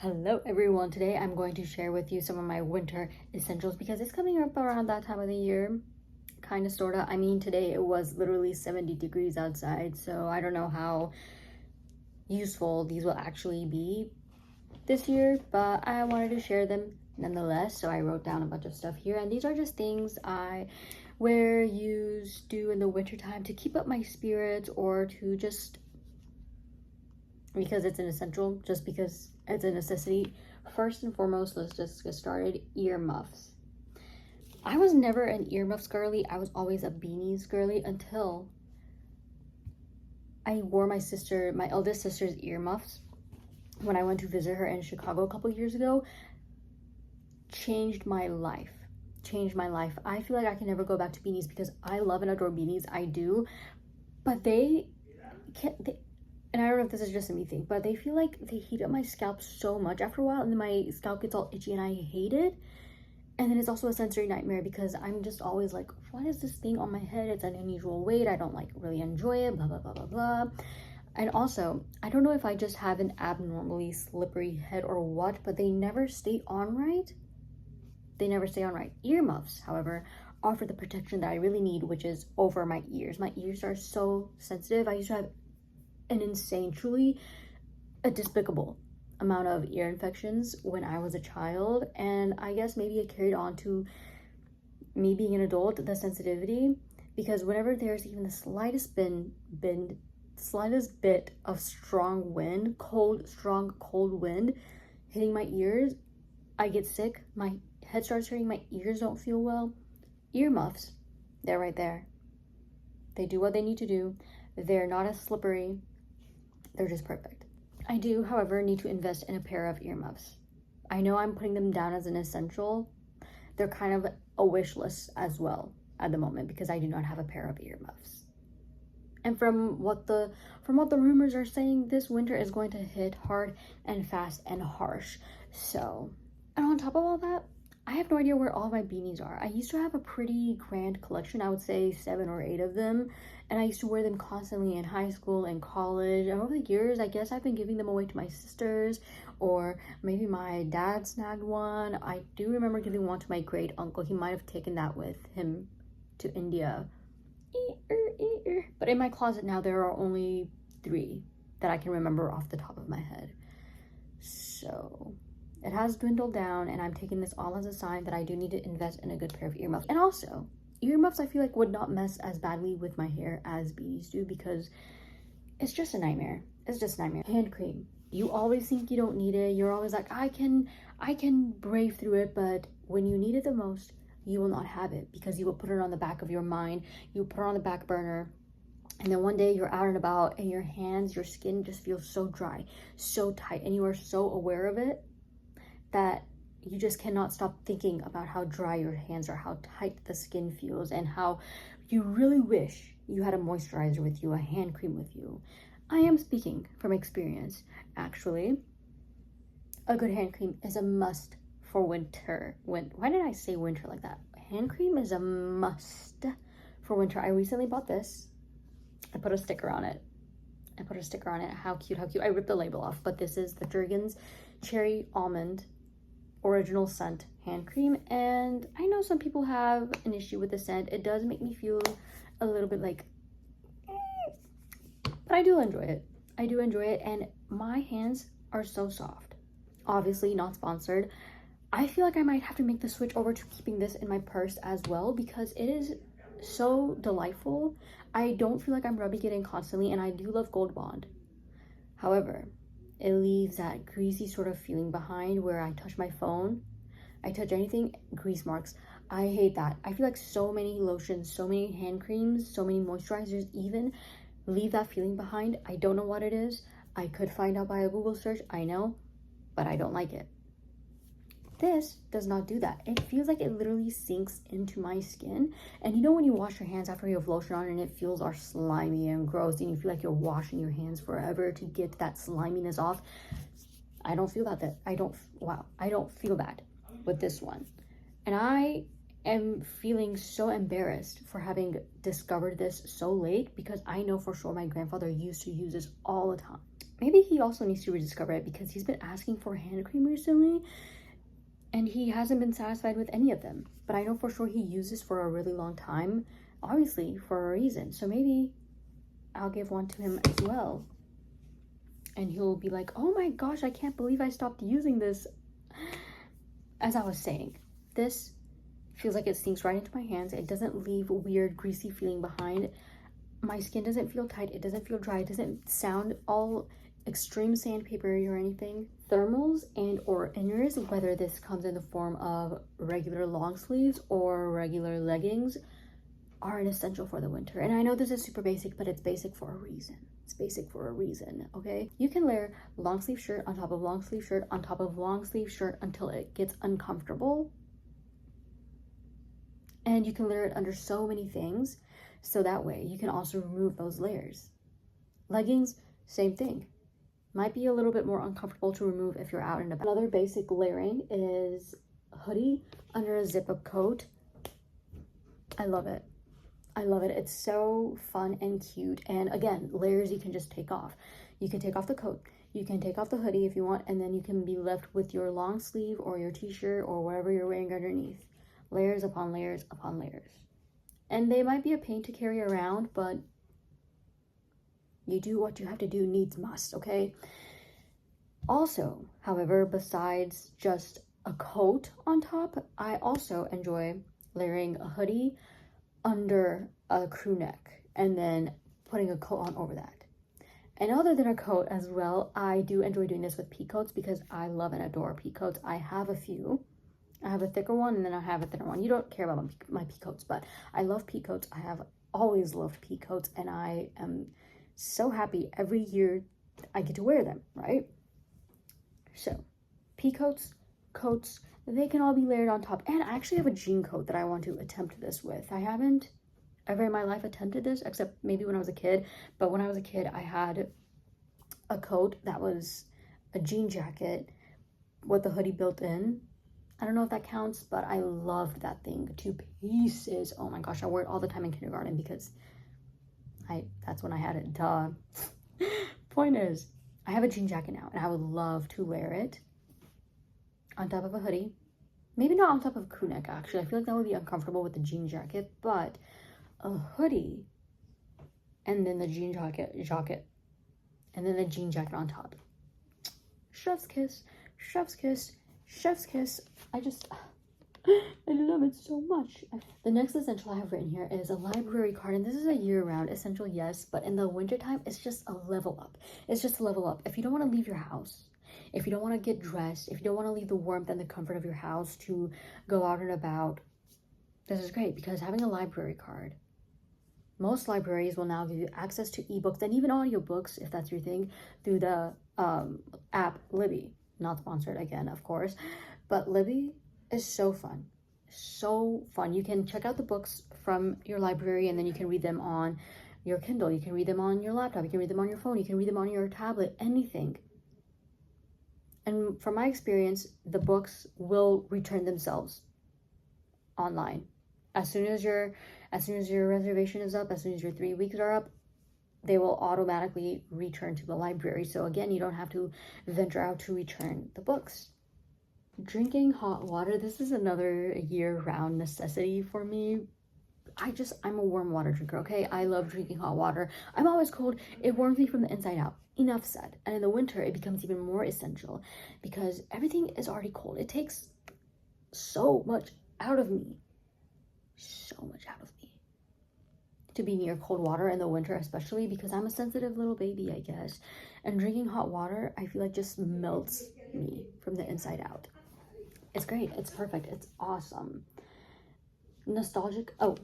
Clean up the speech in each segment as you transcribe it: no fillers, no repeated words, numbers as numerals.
Hello everyone, today I'm going to share with you some of my winter essentials because it's coming up around that time of the year, kind of sorta. I mean, today it was literally 70 degrees outside, so I don't know how useful these will actually be this year, but I wanted to share them nonetheless. So I wrote down a bunch of stuff here, and these are just things I wear, use, do in the winter time to keep up my spirits, or to just because it's an essential, just because it's a necessity. First and foremost, let's just get started. Earmuffs. I was never an earmuffs girly. I was always a beanies girly until I wore my eldest sister's earmuffs when I went to visit her in Chicago a couple years ago. Changed my life. I feel like I can never go back to beanies because I love and adore beanies. I do, but they can't. And I don't know if this is just a me thing, but they feel like they heat up my scalp so much after a while, and then my scalp gets all itchy and I hate it. And then it's also a sensory nightmare because I'm just always like, what is this thing on my head? It's an unusual weight. I don't really enjoy it, blah, blah, blah, blah, blah. And also, I don't know if I just have an abnormally slippery head or what, but they never stay on right. Earmuffs, however, offer the protection that I really need, which is over my ears. My ears are so sensitive. I used to have an insane, truly a despicable amount of ear infections when I was a child, and I guess maybe it carried on to me being an adult, the sensitivity, because whenever there's even the slightest bit of strong wind, strong cold wind hitting my ears, I get sick, my head starts hurting, my ears don't feel well. Earmuffs, they're right there. They do what they need to do. They're not as slippery. They're just perfect. I do, however, need to invest in a pair of earmuffs. I know I'm putting them down as an essential. They're kind of a wish list as well at the moment because I do not have a pair of earmuffs. And from what the rumors are saying, this winter is going to hit hard and fast and harsh. So, and on top of all that, I have no idea where all my beanies are. I used to have a pretty grand collection, I would say 7 or 8 of them, and I used to wear them constantly in high school and college. And over the years, I guess I've been giving them away to my sisters, or maybe my dad snagged one. I do remember giving one to my great uncle. He might have taken that with him to India. But in my closet now, there are only 3 that I can remember off the top of my head. So it has dwindled down, and I'm taking this all as a sign that I do need to invest in a good pair of earmuffs. And also, earmuffs I feel like would not mess as badly with my hair as beanies do because it's just a nightmare. It's just a nightmare. Hand cream. You always think you don't need it. You're always like, I can brave through it, but when you need it the most, you will not have it because you will put it on the back of your mind. You put it on the back burner. And then one day you're out and about and your hands, your skin just feels so dry, so tight, and you are so aware of it that you just cannot stop thinking about how dry your hands are, how tight the skin feels, and how you really wish you had a moisturizer with you, a hand cream with you. I am speaking from experience, actually. A good hand cream is a must for winter. Why did I say winter like that? Hand cream is a must for winter. I recently bought this. I put a sticker on it. How cute. I ripped the label off, but this is the Jergens Cherry Almond Original Scent hand cream, and I know some people have an issue with the scent. It does make me feel a little bit like but I do enjoy it, and my hands are so soft. Obviously not sponsored. I feel like I might have to make the switch over to keeping this in my purse as well because it is so delightful. I don't feel like I'm rubbing it in constantly, and I do love Gold Bond. However, it leaves that greasy sort of feeling behind where I touch my phone, I touch anything, grease marks. I hate that. I feel like so many lotions, so many hand creams, so many moisturizers even leave that feeling behind. I don't know what it is. I could find out by a Google search, I know, but I don't like it. This does not do that. It feels like it literally sinks into my skin. And you know when you wash your hands after you have lotion on and it feels all slimy and gross and you feel like you're washing your hands forever to get that sliminess off? I don't feel that. I don't feel that with this one. And I am feeling so embarrassed for having discovered this so late because I know for sure my grandfather used to use this all the time. maybe he also needs to rediscover it because he's been asking for hand cream recently and he hasn't been satisfied with any of them. But I know for sure he used this for a really long time, obviously for a reason. So maybe I'll give one to him as well. And he'll be like, oh my gosh, I can't believe I stopped using this. As I was saying, this feels like it sinks right into my hands. It doesn't leave a weird greasy feeling behind. My skin doesn't feel tight. It doesn't feel dry. It doesn't sound all extreme sandpapery or anything. Thermals and or inners, whether this comes in the form of regular long sleeves or regular leggings, are an essential for the winter. And I know this is super basic, but it's basic for a reason. It's basic for a reason, okay? You can layer long sleeve shirt on top of long sleeve shirt on top of long sleeve shirt until it gets uncomfortable. And you can layer it under so many things, so that way you can also remove those layers. Leggings, same thing. Might be a little bit more uncomfortable to remove if you're out and about. Another basic layering is a hoodie under a zip-up coat. I love it. I love it. It's so fun and cute. And again, layers you can just take off. You can take off the coat. You can take off the hoodie if you want, and then you can be left with your long sleeve or your t-shirt or whatever you're wearing underneath. Layers upon layers upon layers. And they might be a pain to carry around, but you do what you have to do, needs must, okay? Also, however, besides just a coat on top, I also enjoy layering a hoodie under a crew neck and then putting a coat on over that. And other than a coat as well, I do enjoy doing this with pea coats because I love and adore pea coats. I have a few. I have a thicker one and then I have a thinner one. You don't care about my pea coats, but I love pea coats. I have always loved pea coats and I am so happy every year I get to wear them, right? So, pea coats, coats, they can all be layered on top. And I actually have a jean coat that I want to attempt this with. I haven't ever in my life attempted this, except maybe when I was a kid. But when I was a kid, I had a coat that was a jean jacket with the hoodie built in. I don't know if that counts, but I loved that thing to pieces. Oh my gosh, I wore it all the time in kindergarten because that's when I had it, duh. Point is, I have a jean jacket now, and I would love to wear it on top of a hoodie. Maybe not on top of a crew neck, actually. I feel like that would be uncomfortable with the jean jacket, but a hoodie, and then the jean jacket, and then the jean jacket on top. Chef's kiss, chef's kiss, chef's kiss. I love it so much. The next essential I have written here is a library card, and this is a year-round essential, yes, but in the wintertime, it's just a level up. It's just a level up. If you don't want to leave your house, if you don't want to get dressed, if you don't want to leave the warmth and the comfort of your house to go out and about, this is great because having a library card, most libraries will now give you access to ebooks and even audiobooks, if that's your thing, through the app Libby. Not sponsored again, of course, but Libby is so fun. So fun. You can check out the books from your library and then you can read them on your Kindle. You can read them on your laptop. You can read them on your phone. You can read them on your tablet, anything. And from my experience, the books will return themselves online. As soon as your reservation is up, as soon as your 3 weeks are up, they will automatically return to the library. So again, you don't have to venture out to return the books. Drinking hot water, this is another year-round necessity for me. I'm a warm water drinker, okay? I love drinking hot water. I'm always cold. It warms me from the inside out. Enough said. And in the winter, it becomes even more essential because everything is already cold. It takes so much out of me. So much out of me. To be near cold water in the winter, especially because I'm a sensitive little baby, I guess. And drinking hot water, I feel like just melts me from the inside out. It's great. It's perfect. It's awesome. Nostalgic. Oh,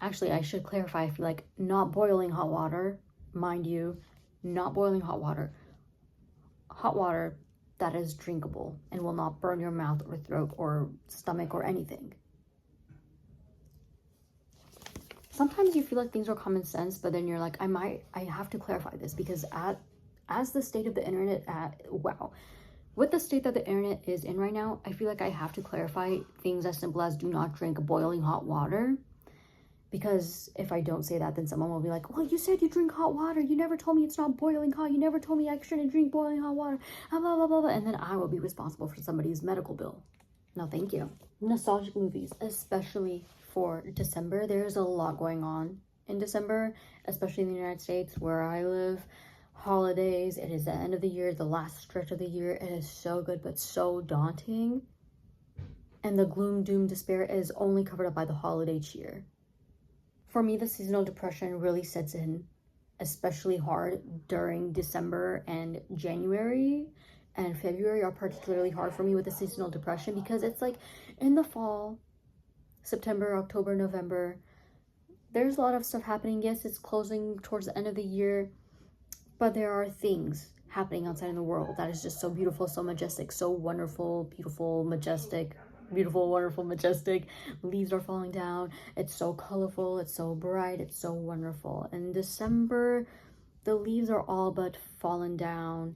actually, I should clarify. I feel like not boiling hot water, mind you, not boiling hot water. Hot water that is drinkable and will not burn your mouth or throat or stomach or anything. Sometimes you feel like things are common sense, but then you're like, I have to clarify this because as the state of the internet, with the state that the internet is in right now, I feel like I have to clarify things as simple as do not drink boiling hot water Because if I don't say that, then someone will be like, well, you said you drink hot water. You never told me it's not boiling hot. You never told me I shouldn't drink boiling hot water. Blah, blah, blah, blah. And then I will be responsible for somebody's medical bill. No, thank you. Nostalgic movies, especially for December. There's a lot going on in December, especially in the United States where I live. Holidays, it is the end of the year, the last stretch of the year. It is so good, but so daunting. And the gloom, doom, despair is only covered up by the holiday cheer. For me, the seasonal depression really sets in especially hard during December, and January and February are particularly hard for me with the seasonal depression, because it's like in the fall, September, October, November, there's a lot of stuff happening. Yes, it's closing towards the end of the year, but there are things happening outside in the world that is just so beautiful, so majestic, so wonderful, beautiful, majestic. Beautiful, wonderful, majestic. Leaves are falling down. It's so colorful. It's so bright. It's so wonderful. In December, the leaves are all but fallen down.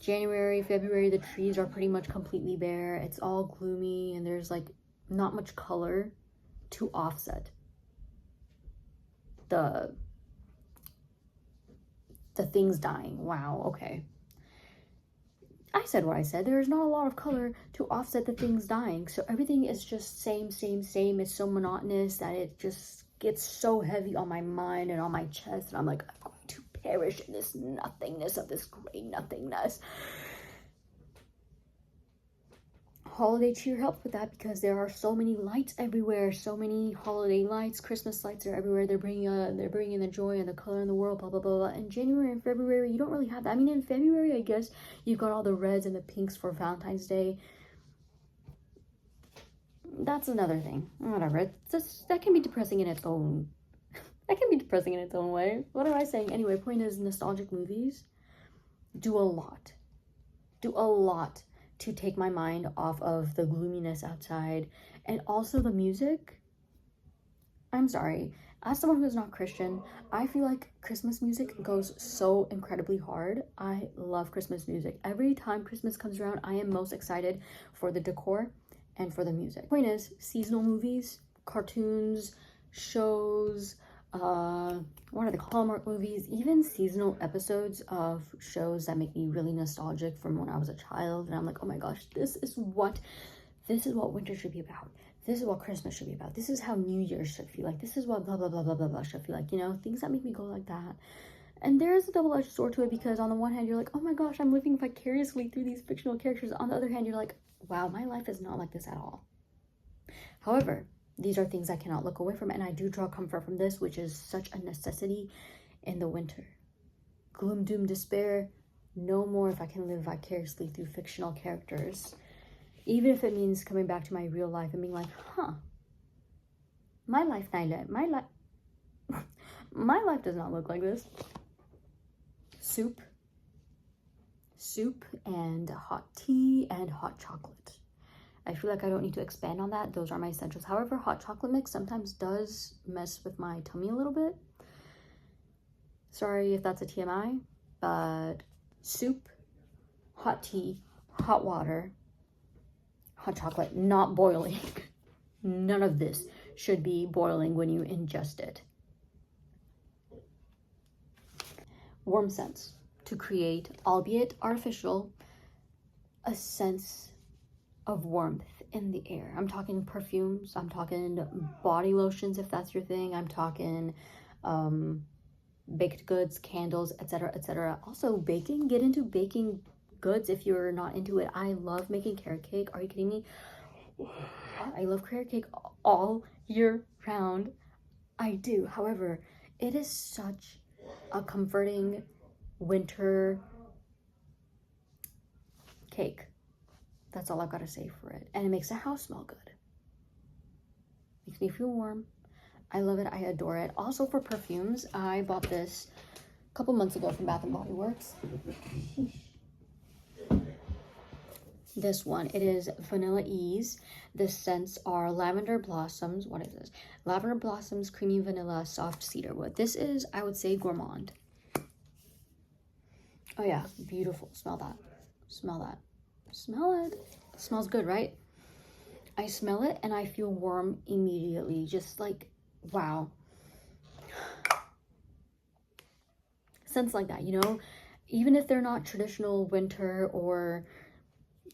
January, February, the trees are pretty much completely bare. It's all gloomy, and there's like not much color to offset the things dying. Wow, okay. I said what I said. There is not a lot of color to offset the things dying. So everything is just same, same, same. It's so monotonous that it just gets so heavy on my mind and on my chest. And I'm like, I'm going to perish in this nothingness of this gray nothingness. Holiday cheer helps with that, because there are so many lights everywhere, so many holiday lights. Christmas lights are everywhere. They're bringing the joy and the color in the world, blah blah blah blah. In January and February, you don't really have that. I mean, in February, I guess you've got all the reds and the pinks for Valentine's Day. That's another thing. Whatever. That can be depressing in its own. That can be depressing in its own way. What am I saying? Anyway, point is, nostalgic movies do a lot to take my mind off of the gloominess outside. And also the music. I'm sorry, as someone who is not Christian, I feel like Christmas music goes so incredibly hard. I love Christmas music. Every time Christmas comes around, I am most excited for the decor and for the music. Point is, seasonal movies, cartoons, shows, what are the Hallmark movies, even seasonal episodes of shows that make me really nostalgic from when I was a child, and I'm like, oh my gosh, this is what winter should be about. This is what Christmas should be about. This is how New Year's should feel like. This is what blah blah blah blah blah blah should feel like. You know, things that make me go like that. And there is a double-edged sword to it, because on the one hand, you're like, oh my gosh, I'm living vicariously through these fictional characters. On the other hand, you're like, wow, my life is not like this at all. However, these are things I cannot look away from, and I do draw comfort from this, which is such a necessity in the winter. Gloom, doom, despair, no more if I can live vicariously through fictional characters. Even if it means coming back to my real life and being like, huh, my life does not look like this. Soup and hot tea and hot chocolate. I feel like I don't need to expand on that. Those are my essentials. However, hot chocolate mix sometimes does mess with my tummy a little bit. Sorry if that's a TMI, but soup, hot tea, hot water, hot chocolate, not boiling. None of this should be boiling when you ingest it. Warm scents to create, albeit artificial, a sense of warmth in the air. I'm talking perfumes, I'm talking body lotions if that's your thing, I'm talking baked goods, candles, etc., etc. Also baking, get into baking goods if you're not into it. I love making carrot cake. Are you kidding me? I love carrot cake all year round. I do. However, it is such a comforting winter cake. That's all I've got to say for it. And it makes the house smell good. Makes me feel warm. I love it. I adore it. Also for perfumes, I bought this a couple months ago from Bath & Body Works. This one, it is Vanilla Ease. The scents are Lavender Blossoms. What is this? Lavender Blossoms, Creamy Vanilla, Soft Cedarwood. This is, I would say, gourmand. Oh yeah, beautiful. Smell that. Smell that. Smell it. It smells good, right? I smell it and I feel warm immediately. Just like, wow. Scents like that, you know? Even if they're not traditional winter or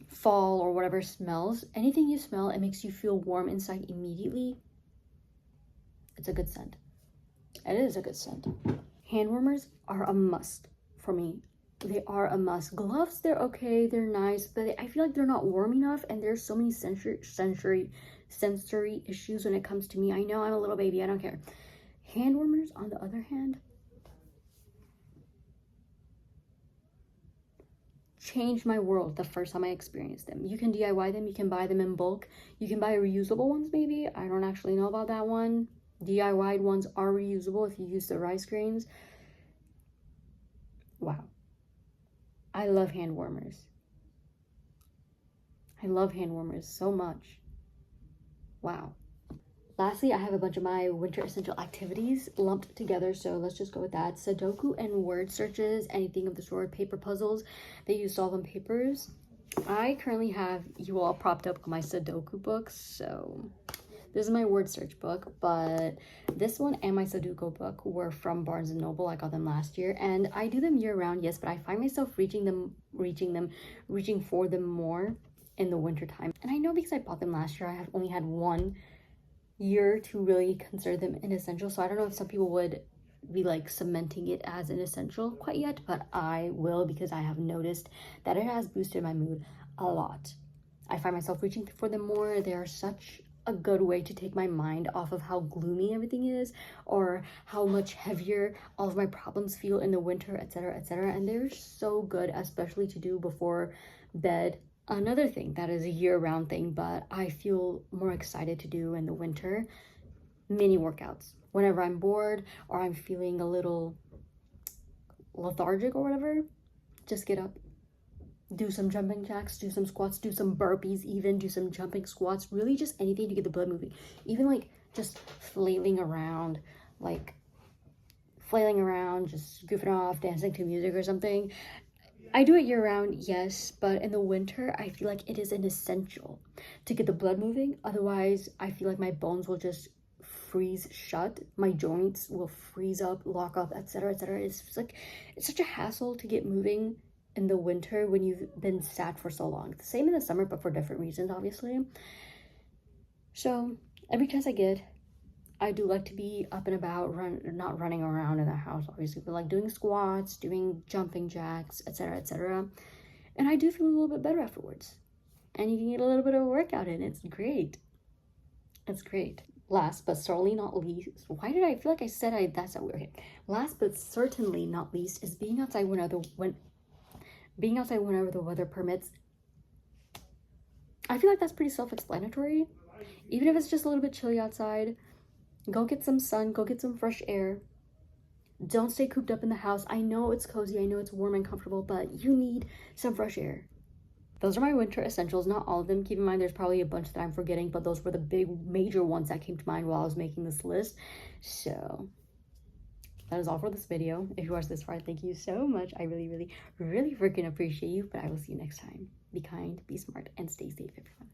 fall or whatever smells, anything you smell, it makes you feel warm inside immediately. It's a good scent. It is a good scent. Hand warmers are a must for me. They are a must. Gloves, they're okay, they're nice, but I feel like they're not warm enough, and there's so many sensory issues when it comes to me. I know I'm a little baby, I don't care. Hand warmers, on the other hand, changed my world the first time I experienced them. You can DIY them, you can buy them in bulk, you can buy reusable ones maybe. I don't actually know about that one. DIY ones are reusable if you use the rice grains. Wow. I love hand warmers. I love hand warmers so much. Wow. Lastly, I have a bunch of my winter essential activities lumped together, so let's just go with that. Sudoku and word searches, anything of the sort, paper puzzles that you solve on papers. I currently have you all propped up on my Sudoku books, so this is my word search book, but this one and my Sudoku book were from Barnes & Noble. I got them last year, and I do them year round, yes, but I find myself reaching for them more in the winter time. And I know because I bought them last year, I have only had 1 year to really consider them an essential, so I don't know if some people would be like cementing it as an essential quite yet, but I will, because I have noticed that it has boosted my mood a lot. I find myself reaching for them more. They are such a good way to take my mind off of how gloomy everything is, or how much heavier all of my problems feel in the winter, etc., etc. And they're so good, especially to do before bed. Another thing that is a year-round thing, but I feel more excited to do in the winter, mini workouts. Whenever I'm bored or I'm feeling a little lethargic or whatever, just get up, do some jumping jacks, do some squats, do some burpees, even do some jumping squats, really just anything to get the blood moving. Even like just flailing around, just goofing off, dancing to music or something. I do it year round, yes, but in the winter, I feel like it is an essential to get the blood moving. Otherwise, I feel like my bones will just freeze shut, my joints will freeze up, lock up, etc., etc. It's such a hassle to get moving in the winter when you've been sat for so long. The same in the summer, but for different reasons, obviously. So every chance I get, I do like to be up and about, not running around in the house, obviously, but like doing squats, doing jumping jacks, etc., etc. And I do feel a little bit better afterwards. And you can get a little bit of a workout in. It's great. It's great. Last but certainly not least, why did I feel like I said that's not weird? Last but certainly not least is being outside whenever the weather permits. I feel like that's pretty self-explanatory. Even if it's just a little bit chilly outside, go get some sun, go get some fresh air. Don't stay cooped up in the house. I know it's cozy, I know it's warm and comfortable, but you need some fresh air. Those are my winter essentials, not all of them. Keep in mind, there's probably a bunch that I'm forgetting, but those were the big, major ones that came to mind while I was making this list. So that is all for this video. If you watched this far, thank you so much. I really, really, really freaking appreciate you, but I will see you next time. Be kind, be smart, and stay safe, everyone.